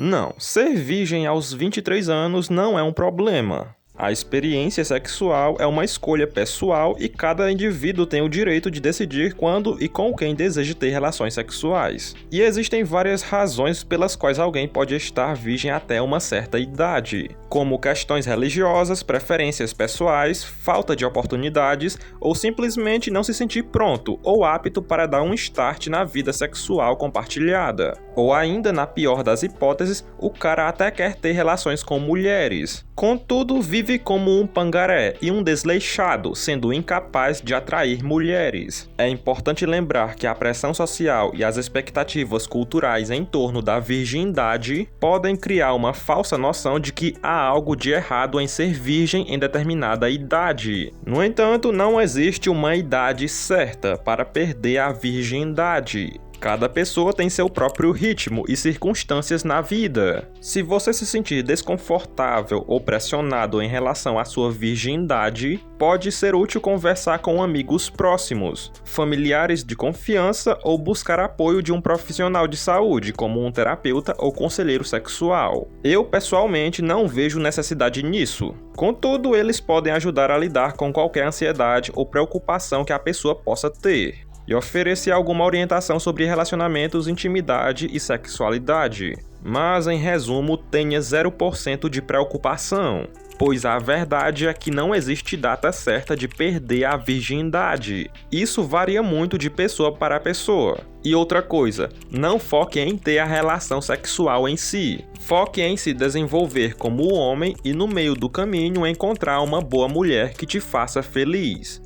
Não, ser virgem aos 23 anos não é um problema. A experiência sexual é uma escolha pessoal e cada indivíduo tem o direito de decidir quando e com quem deseja ter relações sexuais. E existem várias razões pelas quais alguém pode estar virgem até uma certa idade, como questões religiosas, preferências pessoais, falta de oportunidades ou simplesmente não se sentir pronto ou apto para dar um start na vida sexual compartilhada. Ou ainda, na pior das hipóteses, o cara até quer ter relações com mulheres. Contudo, vive como um pangaré e um desleixado, sendo incapaz de atrair mulheres. É importante lembrar que a pressão social e as expectativas culturais em torno da virgindade podem criar uma falsa noção de que há algo de errado em ser virgem em determinada idade. No entanto, não existe uma idade certa para perder a virgindade. Cada pessoa tem seu próprio ritmo e circunstâncias na vida. Se você se sentir desconfortável ou pressionado em relação à sua virgindade, pode ser útil conversar com amigos próximos, familiares de confiança ou buscar apoio de um profissional de saúde, como um terapeuta ou conselheiro sexual. Eu, pessoalmente, não vejo necessidade nisso. Contudo, eles podem ajudar a lidar com qualquer ansiedade ou preocupação que a pessoa possa ter e oferecer alguma orientação sobre relacionamentos, intimidade e sexualidade. Mas, em resumo, tenha 0% de preocupação, pois a verdade é que não existe data certa de perder a virgindade. Isso varia muito de pessoa para pessoa. E outra coisa, não foque em ter a relação sexual em si. Foque em se desenvolver como homem e no meio do caminho encontrar uma boa mulher que te faça feliz.